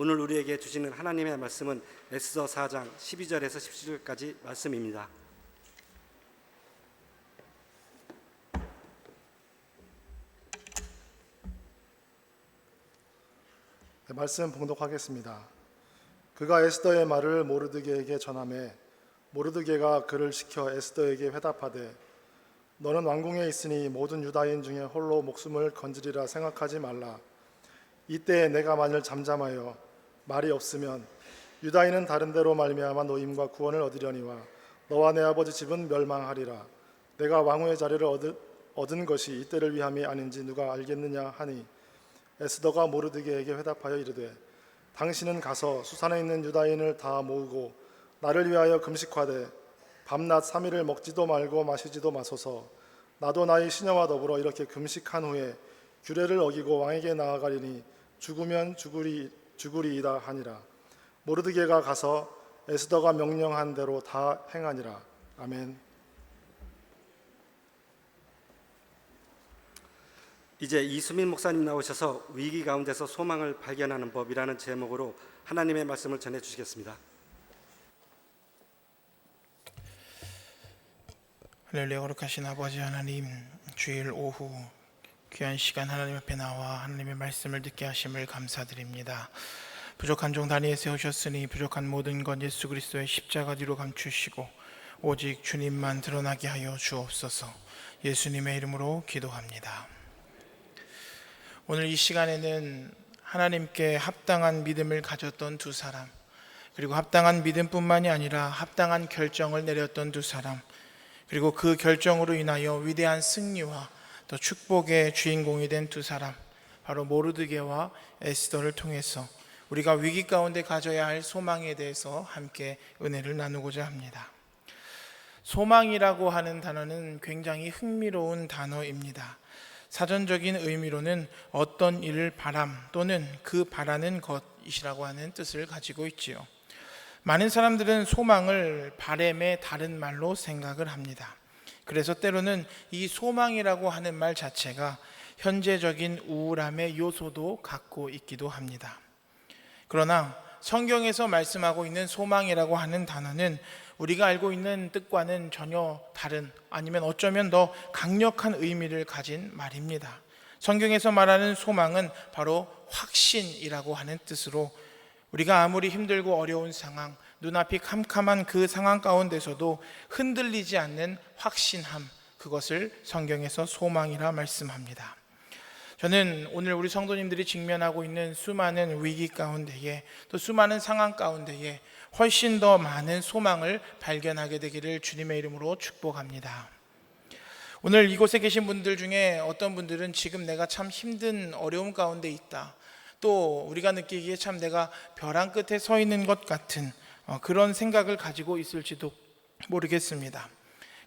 오늘 우리에게 주시는 하나님의 말씀은 에스더 4장 12절에서 17절까지 말씀입니다. 말씀 봉독하겠습니다. 그가 에스더의 말을 모르드게에게 전하매 모르드게가 그를 시켜 에스더에게 회답하되 너는 왕궁에 있으니 모든 유다인 중에 홀로 목숨을 건지리라 생각하지 말라. 이때 내가 만일 잠잠하여 말이 없으면 유다인은 다른 데로 말미암아 노임과 구원을 얻으려니와 너와 내 아버지 집은 멸망하리라. 내가 왕후의 자리를 얻은 것이 이때를 위함이 아닌지 누가 알겠느냐 하니 에스더가 모르드게에게 회답하여 이르되 당신은 가서 수산에 있는 유다인을 다 모으고 나를 위하여 금식하되 밤낮 3일을 먹지도 말고 마시지도 마소서. 나도 나의 시녀와 더불어 이렇게 금식한 후에 규례를 어기고 왕에게 나아가리니 죽으면 죽으리이다 하니라. 모르드게가 가서 에스더가 명령한 대로 다 행하니라. 아멘. 이제 이수민 목사님 나오셔서 위기 가운데서 소망을 발견하는 법이라는 제목으로 하나님의 말씀을 전해 주시겠습니다. 할렐루야. 거룩하신 아버지 하나님, 주일 오후 귀한 시간 하나님 앞에 나와 하나님의 말씀을 듣게 하심을 감사드립니다. 부족한 종 다니에 세우셨으니 부족한 모든 것 예수 그리스도의 십자가 뒤로 감추시고 오직 주님만 드러나게 하여 주옵소서. 예수님의 이름으로 기도합니다. 오늘 이 시간에는 하나님께 합당한 믿음을 가졌던 두 사람, 그리고 합당한 믿음뿐만이 아니라 합당한 결정을 내렸던 두 사람, 그리고 그 결정으로 인하여 위대한 승리와 또 축복의 주인공이 된 두 사람, 바로 모르드게와 에스더를 통해서 우리가 위기 가운데 가져야 할 소망에 대해서 함께 은혜를 나누고자 합니다. 소망이라고 하는 단어는 굉장히 흥미로운 단어입니다. 사전적인 의미로는 어떤 일을 바람 또는 그 바라는 것이라고 하는 뜻을 가지고 있지요. 많은 사람들은 소망을 바람의 다른 말로 생각을 합니다. 그래서 때로는 이 소망이라고 하는 말 자체가 현재적인 우울함의 요소도 갖고 있기도 합니다. 그러나 성경에서 말씀하고 있는 소망이라고 하는 단어는 우리가 알고 있는 뜻과는 전혀 다른, 아니면 어쩌면 더 강력한 의미를 가진 말입니다. 성경에서 말하는 소망은 바로 확신이라고 하는 뜻으로 우리가 아무리 힘들고 어려운 상황, 눈앞이 캄캄한 그 상황 가운데서도 흔들리지 않는 확신함, 그것을 성경에서 소망이라 말씀합니다. 저는 오늘 우리 성도님들이 직면하고 있는 수많은 위기 가운데에, 또 수많은 상황 가운데에 훨씬 더 많은 소망을 발견하게 되기를 주님의 이름으로 축복합니다. 오늘 이곳에 계신 분들 중에 어떤 분들은 지금 내가 참 힘든 어려움 가운데 있다, 또 우리가 느끼기에 참 내가 벼랑 끝에 서 있는 것 같은 그런 생각을 가지고 있을지도 모르겠습니다.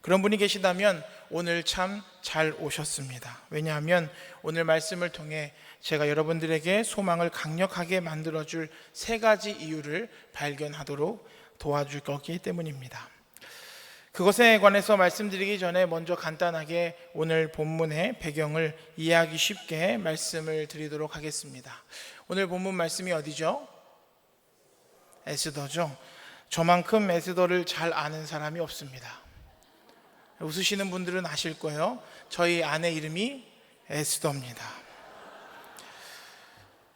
그런 분이 계시다면 오늘 참 잘 오셨습니다. 왜냐하면 오늘 말씀을 통해 제가 여러분들에게 소망을 강력하게 만들어줄 세 가지 이유를 발견하도록 도와줄 거기 때문입니다. 그것에 관해서 말씀드리기 전에 먼저 간단하게 오늘 본문의 배경을 이해하기 쉽게 말씀을 드리도록 하겠습니다. 오늘 본문 말씀이 어디죠? 에스더죠. 저만큼 에스더를 잘 아는 사람이 없습니다. 웃으시는 분들은 아실 거예요. 저희 아내 이름이 에스더입니다.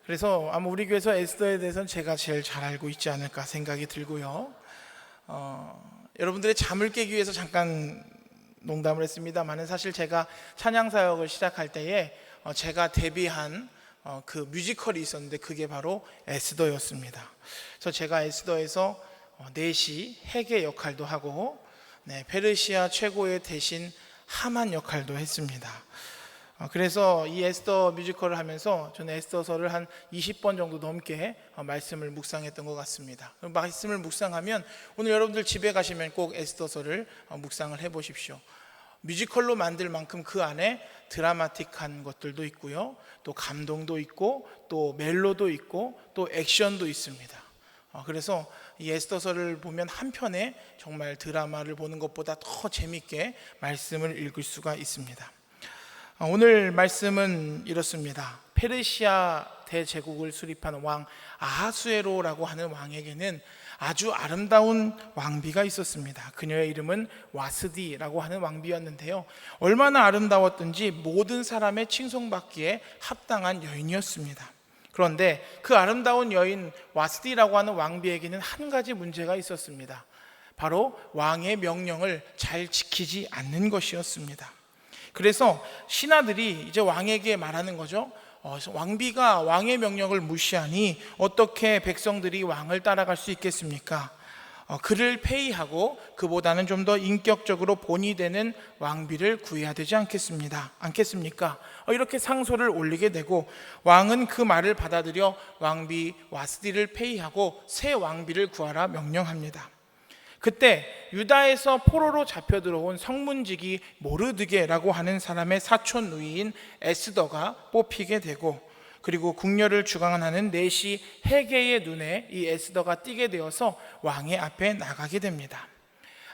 그래서 아마 우리 교회에서 에스더에 대해서는 제가 제일 잘 알고 있지 않을까 생각이 들고요. 여러분들의 잠을 깨기 위해서 잠깐 농담을 했습니다만, 사실 제가 찬양 사역을 시작할 때에 제가 데뷔한 그 뮤지컬이 있었는데 그게 바로 에스더였습니다. 그래서 제가 에스더에서 내시 해계 역할도 하고, 페르시아 최고의 대신 하만 역할도 했습니다. 그래서 이 에스더 뮤지컬을 하면서 저는 에스더서를 한 20번 정도 넘게 말씀을 묵상했던 것 같습니다. 말씀을 묵상하면 오늘 여러분들 집에 가시면 꼭 에스더서를 묵상을 해보십시오. 뮤지컬로 만들 만큼 그 안에 드라마틱한 것들도 있고요, 또 감동도 있고, 또 멜로도 있고, 또 액션도 있습니다. 그래서 이 에스더서를 보면 한편에 정말 드라마를 보는 것보다 더 재밌게 말씀을 읽을 수가 있습니다. 오늘 말씀은 이렇습니다. 페르시아 대제국을 수립한 왕 아하수에로라고 하는 왕에게는 아주 아름다운 왕비가 있었습니다. 그녀의 이름은 와스디라고 하는 왕비였는데요, 얼마나 아름다웠던지 모든 사람의 칭송받기에 합당한 여인이었습니다. 그런데 그 아름다운 여인 와스디라고 하는 왕비에게는 한 가지 문제가 있었습니다. 바로 왕의 명령을 잘 지키지 않는 것이었습니다. 그래서 신하들이 이제 왕에게 말하는 거죠. 왕비가 왕의 명령을 무시하니 어떻게 백성들이 왕을 따라갈 수 있겠습니까? 그를 폐위하고 그보다는 좀 더 인격적으로 본이 되는 왕비를 구해야 되지 않겠습니까? 이렇게 상소를 올리게 되고, 왕은 그 말을 받아들여 왕비 와스디를 폐위하고 새 왕비를 구하라 명령합니다. 그때 유다에서 포로로 잡혀 들어온 성문지기 모르드게라고 하는 사람의 사촌 누이인 에스더가 뽑히게 되고, 그리고 궁녀를 주관하는 내시 헤게의 눈에 이 에스더가 띄게 되어서 왕의 앞에 나가게 됩니다.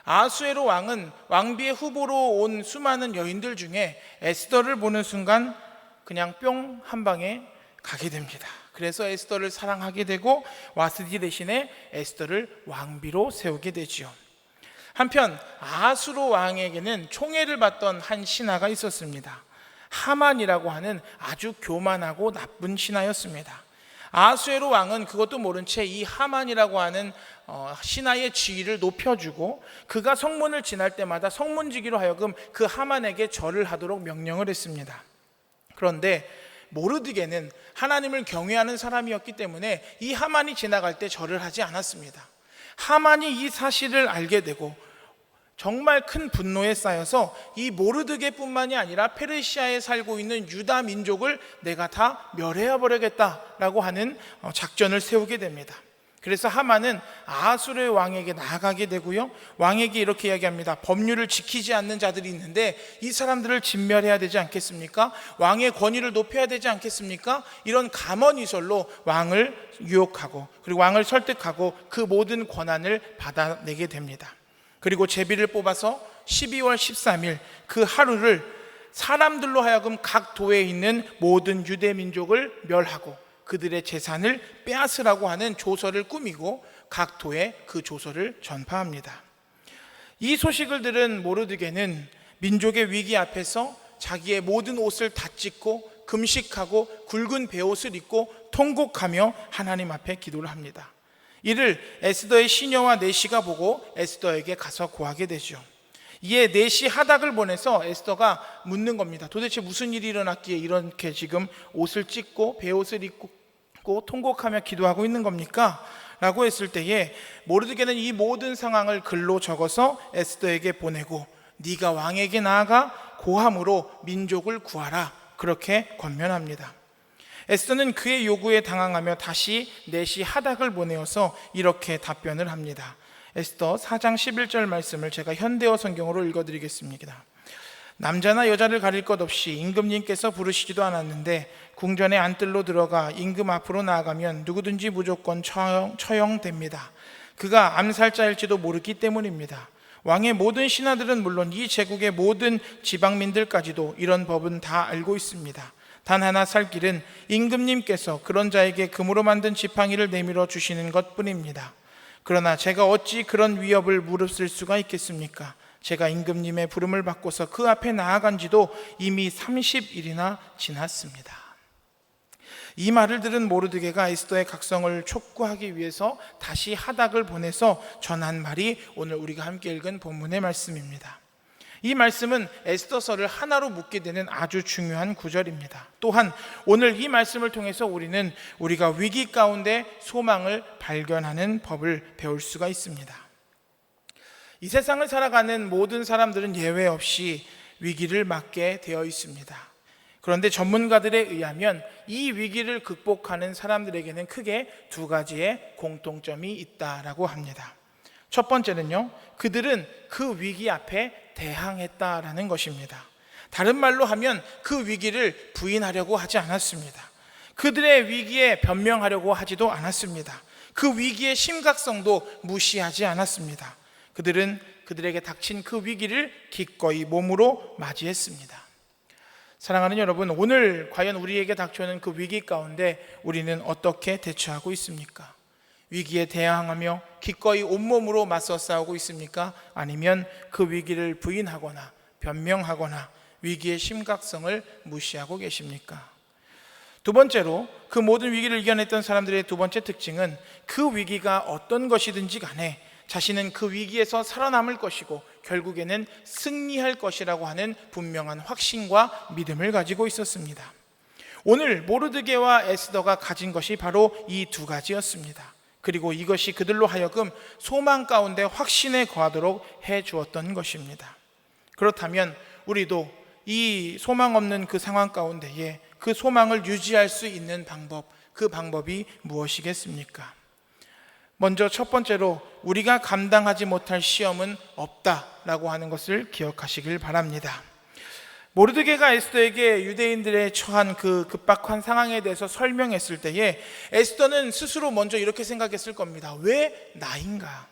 아하수에로 왕은 왕비의 후보로 온 수많은 여인들 중에 에스더를 보는 순간 그냥 뿅 한 방에 가게 됩니다. 그래서 에스더를 사랑하게 되고 와스디 대신에 에스더를 왕비로 세우게 되지요. 한편 아하수로 왕에게는 총애를 받던 한 신하가 있었습니다. 하만이라고 하는 아주 교만하고 나쁜 신하였습니다. 아하수에로 왕은 그것도 모른 채 이 하만이라고 하는 신하의 지위를 높여주고, 그가 성문을 지날 때마다 성문지기로 하여금 그 하만에게 절을 하도록 명령을 했습니다. 그런데 모르드게는 하나님을 경외하는 사람이었기 때문에 이 하만이 지나갈 때 절을 하지 않았습니다. 하만이 이 사실을 알게 되고 정말 큰 분노에 쌓여서 이 모르드게뿐만이 아니라 페르시아에 살고 있는 유다 민족을 내가 다 멸해야 버리겠다라고 하는 작전을 세우게 됩니다. 그래서 하만은 아하수르의 왕에게 나아가게 되고요, 왕에게 이렇게 이야기합니다. 법률을 지키지 않는 자들이 있는데 이 사람들을 진멸해야 되지 않겠습니까? 왕의 권위를 높여야 되지 않겠습니까? 이런 감언이설로 왕을 유혹하고, 그리고 왕을 설득하고 그 모든 권한을 받아내게 됩니다. 그리고 제비를 뽑아서 12월 13일 그 하루를 사람들로 하여금 각 도에 있는 모든 유대 민족을 멸하고 그들의 재산을 빼앗으라고 하는 조서를 꾸미고 각 도에 그 조서를 전파합니다. 이 소식을 들은 모르드게는 민족의 위기 앞에서 자기의 모든 옷을 다 찢고 금식하고 굵은 베옷을 입고 통곡하며 하나님 앞에 기도를 합니다. 이를 에스더의 시녀와 내시가 보고 에스더에게 가서 고하게 되죠. 이에 내시 하닥을 보내서 에스더가 묻는 겁니다. 도대체 무슨 일이 일어났기에 이렇게 지금 옷을 찢고 베옷을 입고 통곡하며 기도하고 있는 겁니까? 라고 했을 때에 모르드게는 이 모든 상황을 글로 적어서 에스더에게 보내고, 네가 왕에게 나아가 고함으로 민족을 구하라, 그렇게 권면합니다. 에스더는 그의 요구에 당황하며 다시 내시 하닥을 보내어서 이렇게 답변을 합니다. 에스더 4장 11절 말씀을 제가 현대어 성경으로 읽어드리겠습니다. 남자나 여자를 가릴 것 없이 임금님께서 부르시지도 않았는데 궁전의 안뜰로 들어가 임금 앞으로 나아가면 누구든지 무조건 처형됩니다. 그가 암살자일지도 모르기 때문입니다. 왕의 모든 신하들은 물론 이 제국의 모든 지방민들까지도 이런 법은 다 알고 있습니다. 단 하나 살 길은 임금님께서 그런 자에게 금으로 만든 지팡이를 내밀어 주시는 것뿐입니다. 그러나 제가 어찌 그런 위협을 무릅쓸 수가 있겠습니까? 제가 임금님의 부름을 받고서 그 앞에 나아간 지도 이미 30일이나 지났습니다. 이 말을 들은 모르드게가 에스더의 각성을 촉구하기 위해서 다시 하닥을 보내서 전한 말이 오늘 우리가 함께 읽은 본문의 말씀입니다. 이 말씀은 에스더서를 하나로 묶게 되는 아주 중요한 구절입니다. 또한 오늘 이 말씀을 통해서 우리는 우리가 위기 가운데 소망을 발견하는 법을 배울 수가 있습니다. 이 세상을 살아가는 모든 사람들은 예외 없이 위기를 맞게 되어 있습니다. 그런데 전문가들에 의하면 이 위기를 극복하는 사람들에게는 크게 두 가지의 공통점이 있다라고 합니다. 첫 번째는요, 그들은 그 위기 앞에 대항했다라는 것입니다. 다른 말로 하면 그 위기를 부인하려고 하지 않았습니다. 그들의 위기에 변명하려고 하지도 않았습니다. 그 위기의 심각성도 무시하지 않았습니다. 그들은 그들에게 닥친 그 위기를 기꺼이 몸으로 맞이했습니다. 사랑하는 여러분, 오늘 과연 우리에게 닥쳐오는 그 위기 가운데 우리는 어떻게 대처하고 있습니까? 위기에 대항하며 기꺼이 온몸으로 맞서 싸우고 있습니까? 아니면 그 위기를 부인하거나 변명하거나 위기의 심각성을 무시하고 계십니까? 두 번째로, 그 모든 위기를 이겨냈던 사람들의 두 번째 특징은 그 위기가 어떤 것이든지 간에 자신은 그 위기에서 살아남을 것이고 결국에는 승리할 것이라고 하는 분명한 확신과 믿음을 가지고 있었습니다. 오늘 모르드게와 에스더가 가진 것이 바로 이 두 가지였습니다. 그리고 이것이 그들로 하여금 소망 가운데 확신에 거하도록 해 주었던 것입니다. 그렇다면 우리도 이 소망 없는 그 상황 가운데에 그 소망을 유지할 수 있는 방법, 그 방법이 무엇이겠습니까? 먼저 첫 번째로, 우리가 감당하지 못할 시험은 없다라고 하는 것을 기억하시길 바랍니다. 모르드게가 에스더에게 유대인들의 처한 그 급박한 상황에 대해서 설명했을 때에 에스더는 스스로 먼저 이렇게 생각했을 겁니다. 왜 나인가?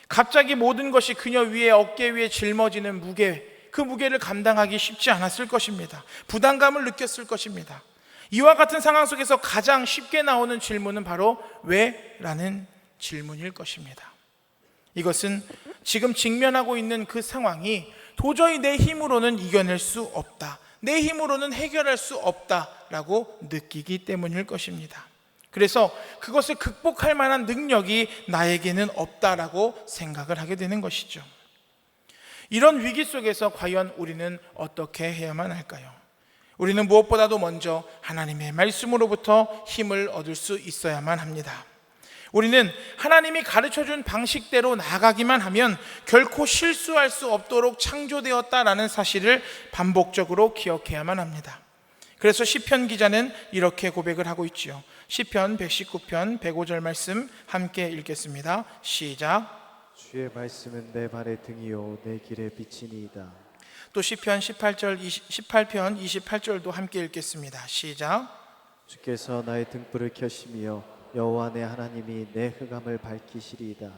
갑자기 모든 것이 그녀 위에, 어깨 위에 짊어지는 무게, 그 무게를 감당하기 쉽지 않았을 것입니다. 부담감을 느꼈을 것입니다. 이와 같은 상황 속에서 가장 쉽게 나오는 질문은 바로 왜? 라는 질문일 것입니다. 이것은 지금 직면하고 있는 그 상황이 도저히 내 힘으로는 이겨낼 수 없다, 내 힘으로는 해결할 수 없다라고 느끼기 때문일 것입니다. 그래서 그것을 극복할 만한 능력이 나에게는 없다라고 생각을 하게 되는 것이죠. 이런 위기 속에서 과연 우리는 어떻게 해야만 할까요? 우리는 무엇보다도 먼저 하나님의 말씀으로부터 힘을 얻을 수 있어야만 합니다. 우리는 하나님이 가르쳐준 방식대로 나아가기만 하면 결코 실수할 수 없도록 창조되었다라는 사실을 반복적으로 기억해야만 합니다. 그래서 시편 기자는 이렇게 고백을 하고 있지요. 시편 119편 105절 말씀 함께 읽겠습니다. 시작. 주의 말씀은 내 발의 등이요 내 길의 빛이니이다. 또 시편 18편 28절도 함께 읽겠습니다. 시작. 주께서 나의 등불을 켜시며 여호와 내 하나님이 내 흑암을 밝히시리이다.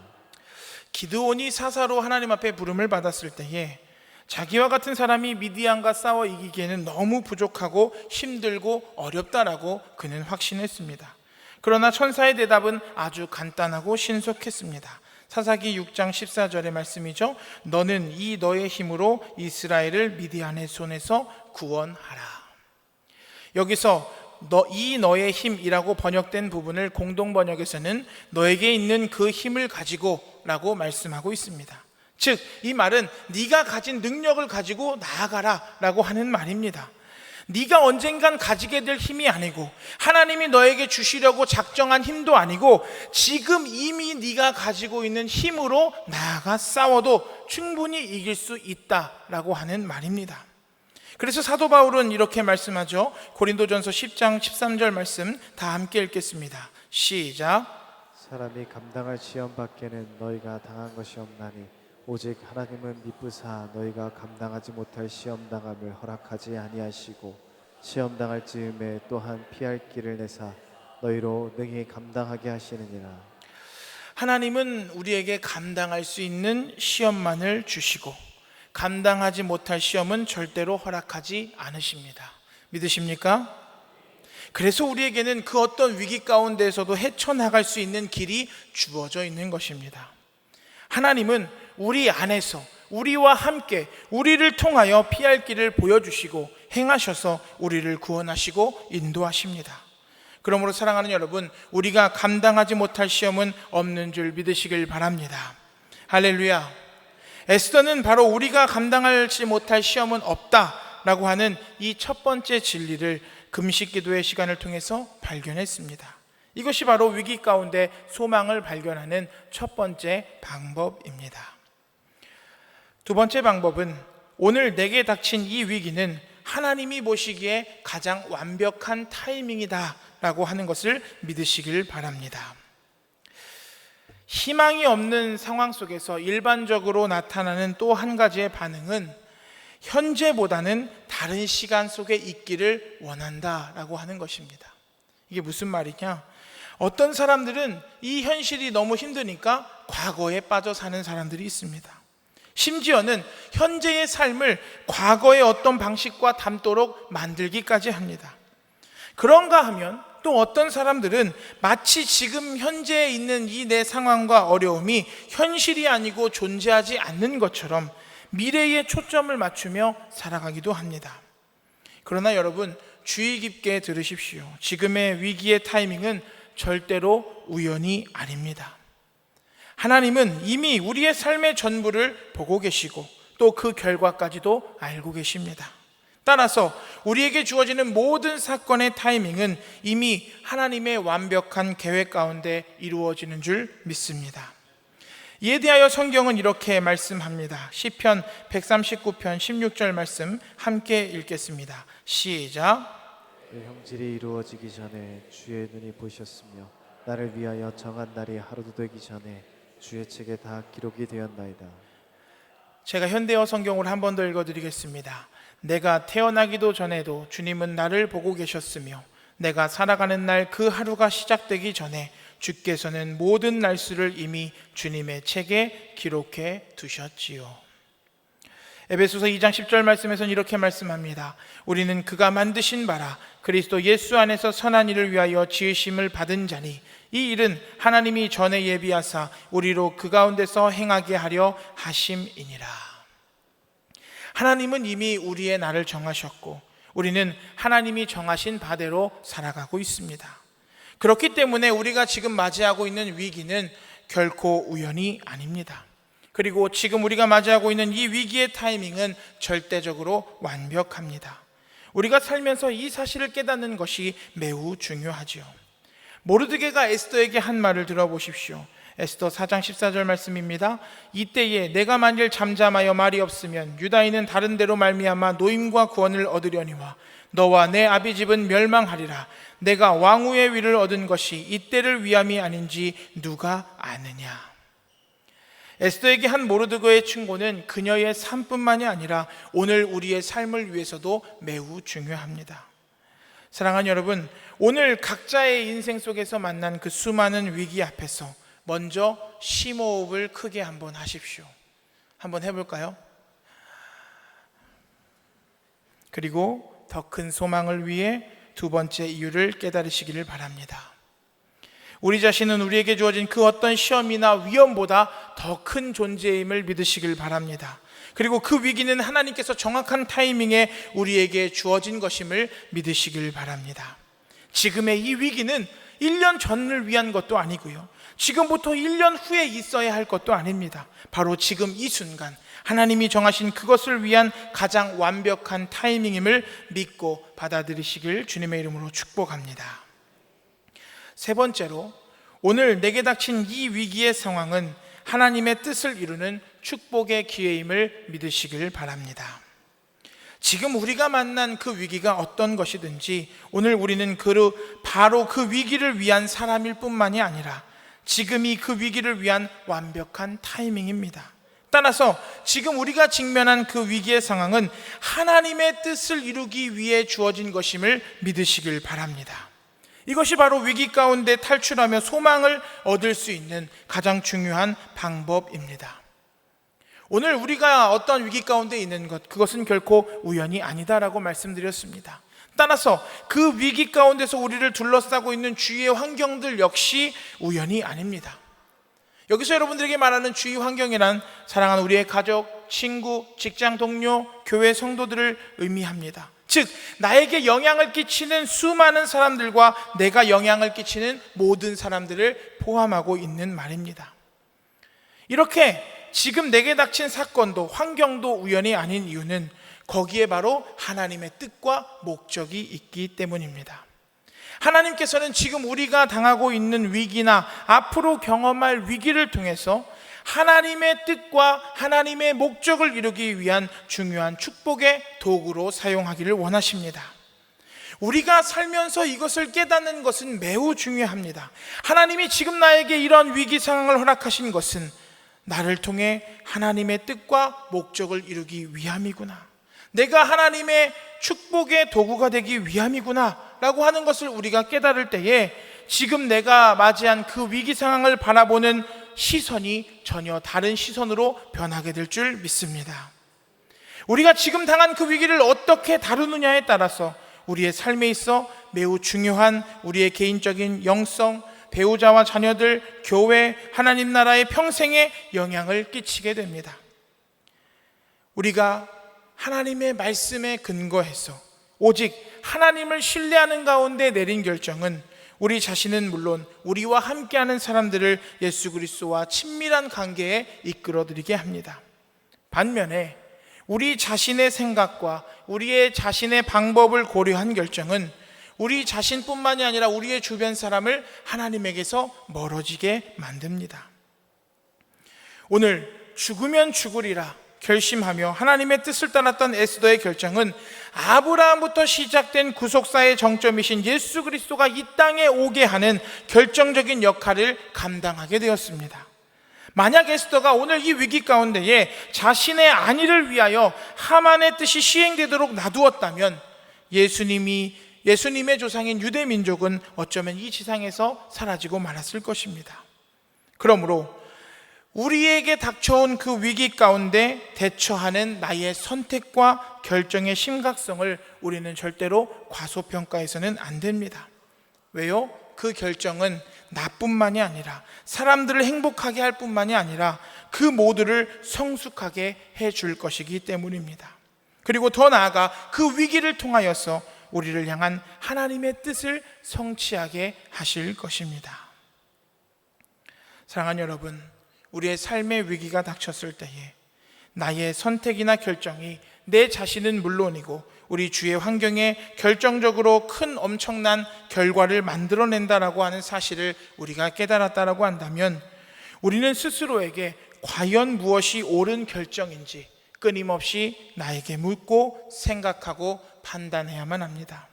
기드온이 사사로 하나님 앞에 부름을 받았을 때에 자기와 같은 사람이 미디안과 싸워 이기기에는 너무 부족하고 힘들고 어렵다라고 그는 확신했습니다. 그러나 천사의 대답은 아주 간단하고 신속했습니다. 사사기 6장 14절의 말씀이죠. 너는 이 너의 힘으로 이스라엘을 미디안의 손에서 구원하라. 여기서 이 너의 힘이라고 번역된 부분을 공동 번역에서는 너에게 있는 그 힘을 가지고 라고 말씀하고 있습니다. 즉, 이 말은 네가 가진 능력을 가지고 나아가라 라고 하는 말입니다. 네가 언젠간 가지게 될 힘이 아니고 하나님이 너에게 주시려고 작정한 힘도 아니고 지금 이미 네가 가지고 있는 힘으로 나아가 싸워도 충분히 이길 수 있다라고 하는 말입니다. 그래서 사도 바울은 이렇게 말씀하죠. 고린도전서 10장 13절 말씀 다 함께 읽겠습니다. 시작. 사람이 감당할 시험 밖에는 너희가 당한 것이 없나니 오직 하나님은 미쁘사 너희가 감당하지 못할 시험 당함을 허락하지 아니하시고 시험 당할 즈음에 또한 피할 길을 내사 너희로 능히 감당하게 하시느니라. 하나님은 우리에게 감당할 수 있는 시험만을 주시고 감당하지 못할 시험은 절대로 허락하지 않으십니다. 믿으십니까? 그래서 우리에게는 그 어떤 위기 가운데에서도 헤쳐나갈 수 있는 길이 주어져 있는 것입니다. 하나님은 우리 안에서 우리와 함께 우리를 통하여 피할 길을 보여주시고 행하셔서 우리를 구원하시고 인도하십니다. 그러므로 사랑하는 여러분, 우리가 감당하지 못할 시험은 없는 줄 믿으시길 바랍니다. 할렐루야. 에스더는 바로 우리가 감당하지 못할 시험은 없다라고 하는 이 첫 번째 진리를 금식 기도의 시간을 통해서 발견했습니다. 이것이 바로 위기 가운데 소망을 발견하는 첫 번째 방법입니다. 두 번째 방법은 오늘 내게 닥친 이 위기는 하나님이 보시기에 가장 완벽한 타이밍이다 라고 하는 것을 믿으시길 바랍니다. 희망이 없는 상황 속에서 일반적으로 나타나는 또 한 가지의 반응은 현재보다는 다른 시간 속에 있기를 원한다라고 하는 것입니다. 이게 무슨 말이냐? 어떤 사람들은 이 현실이 너무 힘드니까 과거에 빠져 사는 사람들이 있습니다. 심지어는 현재의 삶을 과거의 어떤 방식과 닮도록 만들기까지 합니다. 그런가 하면 또 어떤 사람들은 마치 지금 현재에 있는 이 내 상황과 어려움이 현실이 아니고 존재하지 않는 것처럼 미래에 초점을 맞추며 살아가기도 합니다. 그러나 여러분, 주의 깊게 들으십시오. 지금의 위기의 타이밍은 절대로 우연이 아닙니다. 하나님은 이미 우리의 삶의 전부를 보고 계시고 또 그 결과까지도 알고 계십니다. 따라서 우리에게 주어지는 모든 사건의 타이밍은 이미 하나님의 완벽한 계획 가운데 이루어지는 줄 믿습니다. 이에 대하여 성경은 이렇게 말씀합니다. 시편 139편 16절 말씀 함께 읽겠습니다. 시작. 내 형질이 이루어지기 전에 주의 눈이 보셨으며 나를 위하여 정한 날이 하루도 되기 전에 주의 책에 다 기록이 되었나이다. 제가 현대어 성경을 한 번 더 읽어드리겠습니다. 내가 태어나기도 전에도 주님은 나를 보고 계셨으며 내가 살아가는 날 그 하루가 시작되기 전에 주께서는 모든 날수를 이미 주님의 책에 기록해 두셨지요. 에베소서 2장 10절 말씀에서는 이렇게 말씀합니다. 우리는 그가 만드신 바라 그리스도 예수 안에서 선한 일을 위하여 지으심을 받은 자니 이 일은 하나님이 전에 예비하사 우리로 그 가운데서 행하게 하려 하심이니라. 하나님은 이미 우리의 날을 정하셨고 우리는 하나님이 정하신 바대로 살아가고 있습니다. 그렇기 때문에 우리가 지금 맞이하고 있는 위기는 결코 우연이 아닙니다. 그리고 지금 우리가 맞이하고 있는 이 위기의 타이밍은 절대적으로 완벽합니다. 우리가 살면서 이 사실을 깨닫는 것이 매우 중요하지요. 모르드게가 에스더에게 한 말을 들어보십시오. 에스더 4장 14절 말씀입니다. 이때에 내가 만일 잠잠하여 말이 없으면 유다인은 다른 데로 말미암아 노임과 구원을 얻으려니와 너와 내 아비 집은 멸망하리라. 내가 왕후의 위를 얻은 것이 이때를 위함이 아닌지 누가 아느냐. 에스더에게 한 모르드게의 충고는 그녀의 삶뿐만이 아니라 오늘 우리의 삶을 위해서도 매우 중요합니다. 사랑하는 여러분, 오늘 각자의 인생 속에서 만난 그 수많은 위기 앞에서 먼저 심호흡을 크게 한번 하십시오. 한번 해볼까요? 그리고 더 큰 소망을 위해 두 번째 이유를 깨달으시기를 바랍니다. 우리 자신은 우리에게 주어진 그 어떤 시험이나 위험보다 더 큰 존재임을 믿으시길 바랍니다. 그리고 그 위기는 하나님께서 정확한 타이밍에 우리에게 주어진 것임을 믿으시길 바랍니다. 지금의 이 위기는 1년 전을 위한 것도 아니고요, 지금부터 1년 후에 있어야 할 것도 아닙니다. 바로 지금 이 순간 하나님이 정하신 그것을 위한 가장 완벽한 타이밍임을 믿고 받아들이시길 주님의 이름으로 축복합니다. 세 번째로, 오늘 내게 닥친 이 위기의 상황은 하나님의 뜻을 이루는 축복의 기회임을 믿으시길 바랍니다. 지금 우리가 만난 그 위기가 어떤 것이든지 오늘 우리는 바로 그 위기를 위한 사람일 뿐만이 아니라 지금이 그 위기를 위한 완벽한 타이밍입니다. 따라서 지금 우리가 직면한 그 위기의 상황은 하나님의 뜻을 이루기 위해 주어진 것임을 믿으시길 바랍니다. 이것이 바로 위기 가운데 탈출하며 소망을 얻을 수 있는 가장 중요한 방법입니다. 오늘 우리가 어떤 위기 가운데 있는 것, 그것은 결코 우연이 아니다라고 말씀드렸습니다. 따라서 그 위기 가운데서 우리를 둘러싸고 있는 주위의 환경들 역시 우연이 아닙니다. 여기서 여러분들에게 말하는 주위 환경이란 사랑하는 우리의 가족, 친구, 직장 동료, 교회 성도들을 의미합니다. 즉, 나에게 영향을 끼치는 수많은 사람들과 내가 영향을 끼치는 모든 사람들을 포함하고 있는 말입니다. 이렇게 지금 내게 닥친 사건도 환경도 우연이 아닌 이유는 거기에 바로 하나님의 뜻과 목적이 있기 때문입니다. 하나님께서는 지금 우리가 당하고 있는 위기나 앞으로 경험할 위기를 통해서 하나님의 뜻과 하나님의 목적을 이루기 위한 중요한 축복의 도구로 사용하기를 원하십니다. 우리가 살면서 이것을 깨닫는 것은 매우 중요합니다. 하나님이 지금 나에게 이런 위기 상황을 허락하신 것은 나를 통해 하나님의 뜻과 목적을 이루기 위함이구나, 내가 하나님의 축복의 도구가 되기 위함이구나 라고 하는 것을 우리가 깨달을 때에 지금 내가 맞이한 그 위기 상황을 바라보는 시선이 전혀 다른 시선으로 변하게 될 줄 믿습니다. 우리가 지금 당한 그 위기를 어떻게 다루느냐에 따라서 우리의 삶에 있어 매우 중요한 우리의 개인적인 영성, 배우자와 자녀들, 교회, 하나님 나라의 평생에 영향을 끼치게 됩니다. 우리가 하나님의 말씀에 근거해서 오직 하나님을 신뢰하는 가운데 내린 결정은 우리 자신은 물론 우리와 함께하는 사람들을 예수 그리스도와 친밀한 관계에 이끌어들이게 합니다. 반면에 우리 자신의 생각과 우리의 자신의 방법을 고려한 결정은 우리 자신뿐만이 아니라 우리의 주변 사람을 하나님에게서 멀어지게 만듭니다. 오늘 죽으면 죽으리라 결심하며 하나님의 뜻을 따랐던 에스더의 결정은 아브라함부터 시작된 구속사의 정점이신 예수 그리스도가 이 땅에 오게 하는 결정적인 역할을 감당하게 되었습니다. 만약 에스더가 오늘 이 위기 가운데에 자신의 안위를 위하여 하만의 뜻이 시행되도록 놔두었다면 예수님의 조상인 유대 민족은 어쩌면 이 지상에서 사라지고 말았을 것입니다. 그러므로 우리에게 닥쳐온 그 위기 가운데 대처하는 나의 선택과 결정의 심각성을 우리는 절대로 과소평가해서는 안 됩니다. 왜요? 그 결정은 나뿐만이 아니라 사람들을 행복하게 할 뿐만이 아니라 그 모두를 성숙하게 해줄 것이기 때문입니다. 그리고 더 나아가 그 위기를 통하여서 우리를 향한 하나님의 뜻을 성취하게 하실 것입니다. 사랑하는 여러분, 우리의 삶의 위기가 닥쳤을 때에 나의 선택이나 결정이 내 자신은 물론이고 우리 주의 환경에 결정적으로 큰 엄청난 결과를 만들어낸다라고 하는 사실을 우리가 깨달았다라고 한다면 우리는 스스로에게 과연 무엇이 옳은 결정인지 끊임없이 나에게 묻고 생각하고 판단해야만 합니다.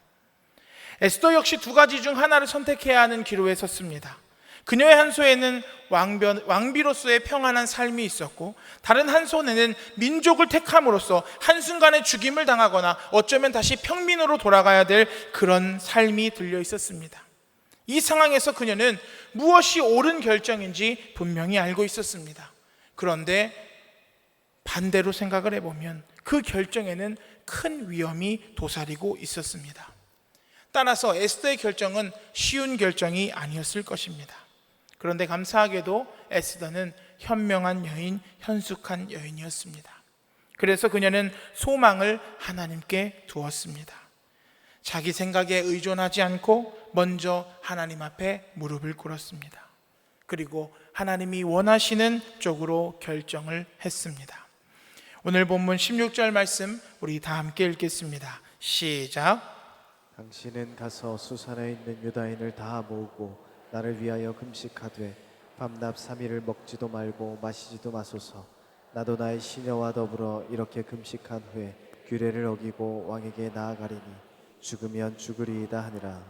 에스더 역시 두 가지 중 하나를 선택해야 하는 기로에 섰습니다. 그녀의 한 손에는 왕비로서의 평안한 삶이 있었고 다른 한 손에는 민족을 택함으로써 한순간에 죽임을 당하거나 어쩌면 다시 평민으로 돌아가야 될 그런 삶이 들려 있었습니다. 이 상황에서 그녀는 무엇이 옳은 결정인지 분명히 알고 있었습니다. 그런데 반대로 생각을 해보면 그 결정에는 큰 위험이 도사리고 있었습니다. 따라서 에스더의 결정은 쉬운 결정이 아니었을 것입니다. 그런데 감사하게도 에스더는 현명한 여인, 현숙한 여인이었습니다. 그래서 그녀는 소망을 하나님께 두었습니다. 자기 생각에 의존하지 않고 먼저 하나님 앞에 무릎을 꿇었습니다. 그리고 하나님이 원하시는 쪽으로 결정을 했습니다. 오늘 본문 16절 말씀 우리 다 함께 읽겠습니다. 시작. 당신은 가서 수산에 있는 유다인을 다 모으고 나를 위하여 금식하되 밤낮 3일을 먹지도 말고 마시지도 마소서. 나도 나의 시녀와 더불어 이렇게 금식한 후에 규례를 어기고 왕에게 나아가리니 죽으면 죽으리이다 하니라.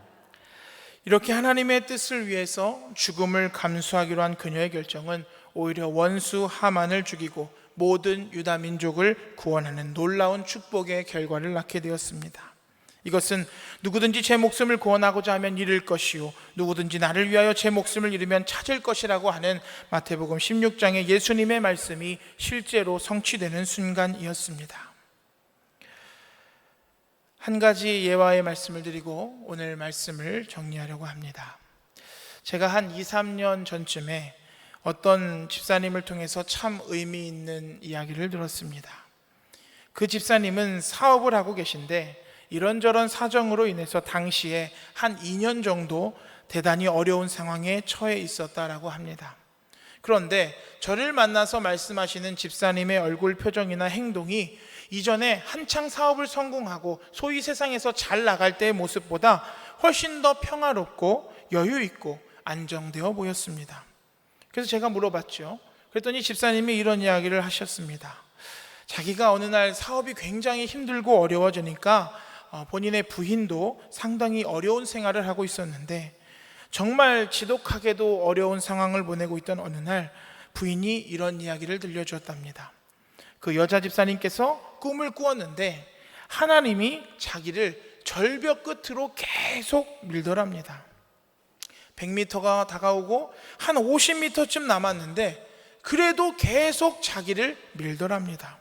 이렇게 하나님의 뜻을 위해서 죽음을 감수하기로 한 그녀의 결정은 오히려 원수 하만을 죽이고 모든 유다 민족을 구원하는 놀라운 축복의 결과를 낳게 되었습니다. 이것은 누구든지 제 목숨을 구원하고자 하면 잃을 것이요 누구든지 나를 위하여 제 목숨을 잃으면 찾을 것이라고 하는 마태복음 16장의 예수님의 말씀이 실제로 성취되는 순간이었습니다. 한 가지 예화의 말씀을 드리고 오늘 말씀을 정리하려고 합니다. 제가 한 2, 3년 전쯤에 어떤 집사님을 통해서 참 의미 있는 이야기를 들었습니다. 그 집사님은 사업을 하고 계신데 이런저런 사정으로 인해서 당시에 한 2년 정도 대단히 어려운 상황에 처해 있었다라고 합니다. 그런데 저를 만나서 말씀하시는 집사님의 얼굴 표정이나 행동이 이전에 한창 사업을 성공하고 소위 세상에서 잘 나갈 때의 모습보다 훨씬 더 평화롭고 여유 있고 안정되어 보였습니다. 그래서 제가 물어봤죠. 그랬더니 집사님이 이런 이야기를 하셨습니다. 자기가 어느 날 사업이 굉장히 힘들고 어려워지니까 본인의 부인도 상당히 어려운 생활을 하고 있었는데 정말 지독하게도 어려운 상황을 보내고 있던 어느 날 부인이 이런 이야기를 들려주었답니다. 그 여자 집사님께서 꿈을 꾸었는데 하나님이 자기를 절벽 끝으로 계속 밀더랍니다. 100m가 다가오고 한 50m쯤 남았는데 그래도 계속 자기를 밀더랍니다.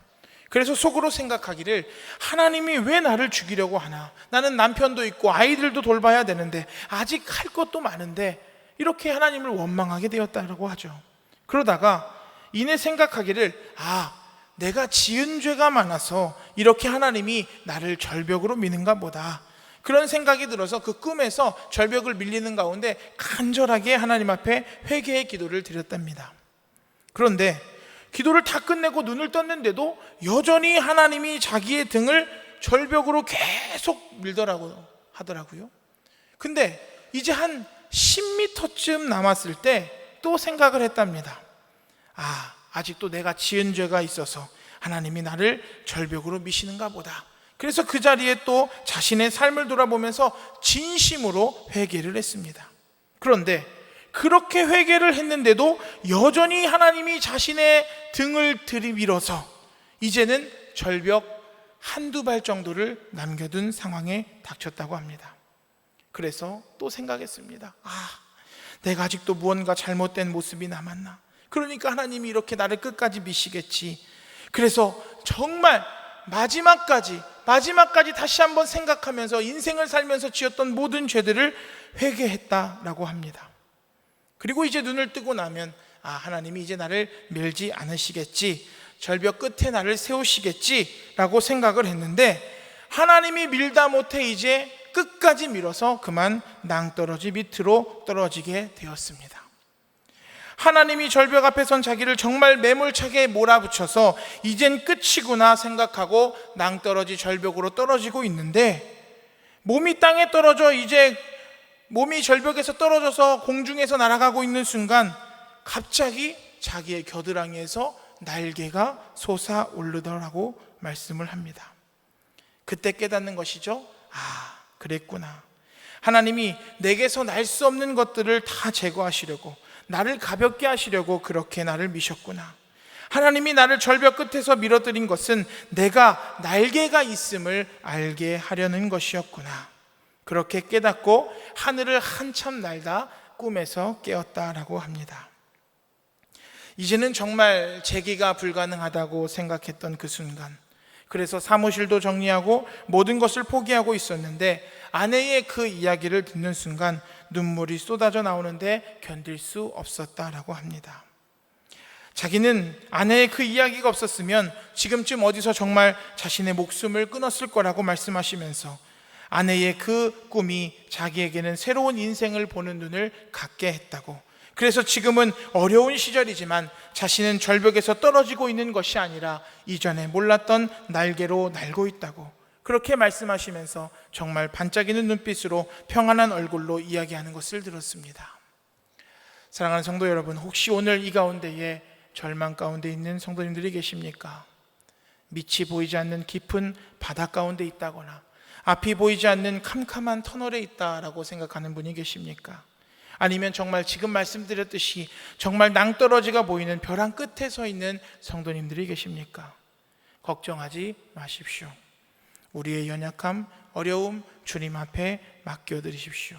그래서 속으로 생각하기를 하나님이 왜 나를 죽이려고 하나? 나는 남편도 있고 아이들도 돌봐야 되는데 아직 할 것도 많은데 이렇게 하나님을 원망하게 되었다고 하죠. 그러다가 이내 생각하기를 내가 지은 죄가 많아서 이렇게 하나님이 나를 절벽으로 미는가 보다. 그런 생각이 들어서 그 꿈에서 절벽을 밀리는 가운데 간절하게 하나님 앞에 회개의 기도를 드렸답니다. 그런데 기도를 다 끝내고 눈을 떴는데도 여전히 하나님이 자기의 등을 절벽으로 계속 밀더라고요. 근데 이제 한 10m쯤 남았을 때 또 생각을 했답니다. 아직도 내가 지은 죄가 있어서 하나님이 나를 절벽으로 미시는가 보다. 그래서 그 자리에 또 자신의 삶을 돌아보면서 진심으로 회개를 했습니다. 그런데 그렇게 회개를 했는데도 여전히 하나님이 자신의 등을 들이밀어서 이제는 절벽 한두 발 정도를 남겨둔 상황에 닥쳤다고 합니다. 그래서 또 생각했습니다. 내가 아직도 무언가 잘못된 모습이 남았나? 그러니까 하나님이 이렇게 나를 끝까지 미시겠지. 그래서 정말 마지막까지 다시 한번 생각하면서 인생을 살면서 지었던 모든 죄들을 회개했다라고 합니다. 그리고 이제 눈을 뜨고 나면 하나님이 이제 나를 밀지 않으시겠지, 절벽 끝에 나를 세우시겠지 라고 생각을 했는데 하나님이 밀다 못해 이제 끝까지 밀어서 그만 낭떠러지 밑으로 떨어지게 되었습니다. 하나님이 절벽 앞에 선 자기를 정말 매몰차게 몰아붙여서 이젠 끝이구나 생각하고 낭떠러지 절벽으로 떨어지고 있는데 몸이 땅에 떨어져 이제 몸이 절벽에서 떨어져서 공중에서 날아가고 있는 순간 갑자기 자기의 겨드랑이에서 날개가 솟아오르더라고 말씀을 합니다. 그때 깨닫는 것이죠. 그랬구나. 하나님이 내게서 날 수 없는 것들을 다 제거하시려고, 나를 가볍게 하시려고 그렇게 나를 미셨구나. 하나님이 나를 절벽 끝에서 밀어들인 것은 내가 날개가 있음을 알게 하려는 것이었구나. 그렇게 깨닫고 하늘을 한참 날다 꿈에서 깨었다라고 합니다. 이제는 정말 재기가 불가능하다고 생각했던 그 순간, 그래서 사무실도 정리하고 모든 것을 포기하고 있었는데 아내의 그 이야기를 듣는 순간 눈물이 쏟아져 나오는데 견딜 수 없었다라고 합니다. 자기는 아내의 그 이야기가 없었으면 지금쯤 어디서 정말 자신의 목숨을 끊었을 거라고 말씀하시면서 아내의 그 꿈이 자기에게는 새로운 인생을 보는 눈을 갖게 했다고, 그래서 지금은 어려운 시절이지만 자신은 절벽에서 떨어지고 있는 것이 아니라 이전에 몰랐던 날개로 날고 있다고 그렇게 말씀하시면서 정말 반짝이는 눈빛으로 평안한 얼굴로 이야기하는 것을 들었습니다. 사랑하는 성도 여러분, 혹시 오늘 이 가운데에 절망 가운데 있는 성도님들이 계십니까? 밑이 보이지 않는 깊은 바다 가운데 있다거나 앞이 보이지 않는 캄캄한 터널에 있다라고 생각하는 분이 계십니까? 아니면 정말 지금 말씀드렸듯이 정말 낭떠러지가 보이는 벼랑 끝에 서 있는 성도님들이 계십니까? 걱정하지 마십시오. 우리의 연약함, 어려움 주님 앞에 맡겨드리십시오.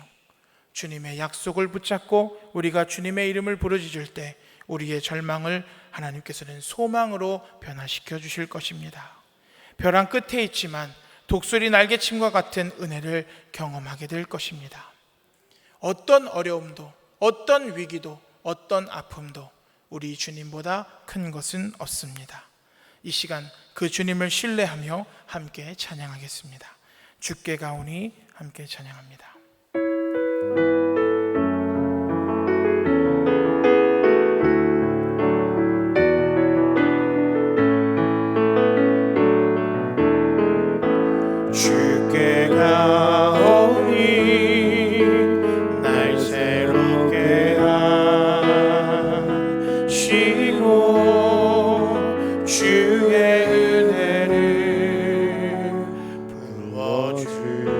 주님의 약속을 붙잡고 우리가 주님의 이름을 부르짖을 때 우리의 절망을 하나님께서는 소망으로 변화시켜 주실 것입니다. 벼랑 끝에 있지만 독수리 날개침과 같은 은혜를 경험하게 될 것입니다. 어떤 어려움도, 어떤 위기도, 어떤 아픔도 우리 주님보다 큰 것은 없습니다. 이 시간 그 주님을 신뢰하며 함께 찬양하겠습니다. 주께 가오니 함께 찬양합니다. 주께 가오니 날 새롭게 하시고 주의 은혜를 부어주소서.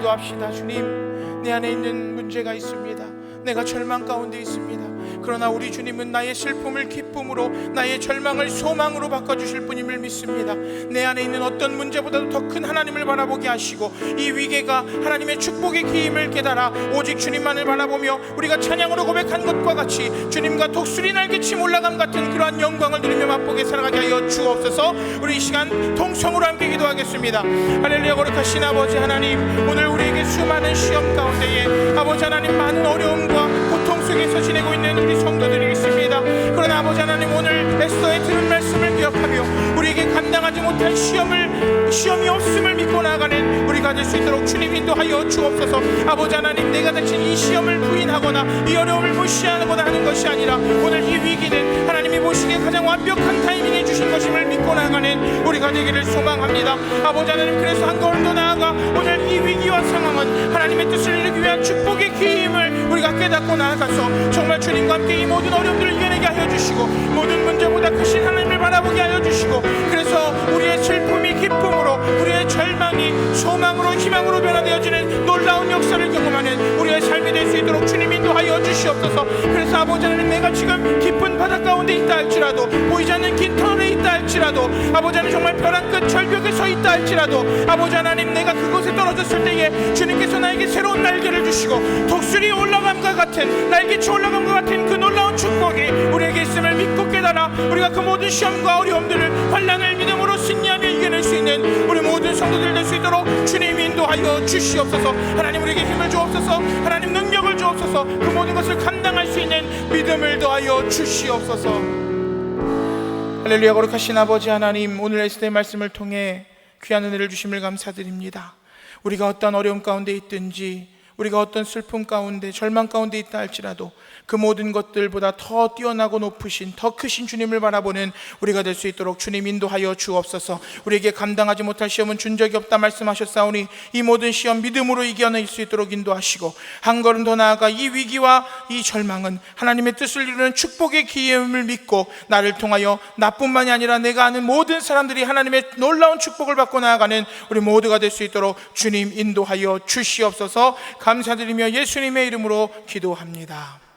기도합시다. 주님, 내 안에 있는 문제가 있습니다. 내가 절망 가운데 있습니다. 그러나 우리 주님은 나의 슬픔을 기쁨으로, 나의 절망을 소망으로 바꿔주실 분임을 믿습니다. 내 안에 있는 어떤 문제보다도 더 큰 하나님을 바라보게 하시고, 이 위계가 하나님의 축복의 기임을 깨달아 오직 주님만을 바라보며 우리가 찬양으로 고백한 것과 같이 주님과 독수리 날개침 올라감 같은 그러한 영광을 누리며 맛보게 살아가게 하여 주옵소서. 우리 이 시간 통성으로 함께 기도하겠습니다. 할렐루야. 거룩하신 아버지 하나님, 오늘 우리에게 수많은 시험 가운데에 아버지 하나님 많은 어려움과 고통 속에서 지내고 있는 우리 성도들이 있습니다. 그러나 아버지 하나님, 오늘 에스더의 들은 말씀을 기억하며 우리에게 감당하지 못할 시험이 없음을 믿고 나아가는 우리가 될 수 있도록 주님 인도하여 주옵소서. 아버지 하나님, 내가 닥친 이 시험을 부인하거나 이 어려움을 무시하거나 하는 것이 아니라 오늘 이 위기는 하나님이 보시기에 가장 완벽한 타이밍에 주신 것임을 믿고 나아가는 우리가 되기를 소망합니다. 아버지 하나님, 그래서 한 걸음 더 나아가 오늘 이 위기와 상황은 하나님의 뜻을 이루기 위한 축복의 기임을 우리가 깨닫고 나아가서 정말 주님과 함께 이 모든 어려움들을 이겨내게 하여 주시고, 모든 문제보다 크신 하나님을 바라보게 하여 주시고, 그래서 우리의 슬픔이 기쁨으로, 우리의 절망이 소망으로, 희망으로 변화되어지는 놀라운 역사를 경험하는 우리의 삶이 될 수 있도록 주님 인도하여 주시옵소서. 그래서 아버지 하나님, 내가 지금 깊은 바다 가운데 있다 할지라도, 보이지 않는 긴 터널에 있다 있다 할지라도, 아버지 하나님 정말 벼랑 끝 절벽에 서 있다 할지라도, 아버지 하나님 내가 그곳에 떨어졌을 때에 주님께서 나에게 새로운 날개를 주시고 독수리 올라감과 같은, 날개치 올라감과 같은 그 놀라운 축복이 우리에게 있음을 믿고 깨달아 우리가 그 모든 시험과 어려움들을, 환난을 믿음으로 승리하며 이겨낼 수 있는 우리 모든 성도들 될 수 있도록 주님 인도하여 주시옵소서. 하나님 우리에게 힘을 주옵소서. 하나님 능력을 주옵소서. 그 모든 것을 감당할 수 있는 믿음을 더하여 주시옵소서. 할렐루야. 거룩하신 아버지 하나님, 오늘 에스더의 말씀을 통해 귀한 은혜를 주심을 감사드립니다. 우리가 어떤 어려움 가운데 있든지, 우리가 어떤 슬픔 가운데, 절망 가운데 있다 할지라도 그 모든 것들보다 더 뛰어나고 높으신, 더 크신 주님을 바라보는 우리가 될 수 있도록 주님 인도하여 주옵소서. 우리에게 감당하지 못할 시험은 준 적이 없다 말씀하셨사오니 이 모든 시험 믿음으로 이겨낼 수 있도록 인도하시고, 한 걸음 더 나아가 이 위기와 이 절망은 하나님의 뜻을 이루는 축복의 기회임을 믿고, 나를 통하여 나뿐만이 아니라 내가 아는 모든 사람들이 하나님의 놀라운 축복을 받고 나아가는 우리 모두가 될 수 있도록 주님 인도하여 주시옵소서. 감사드리며 예수님의 이름으로 기도합니다.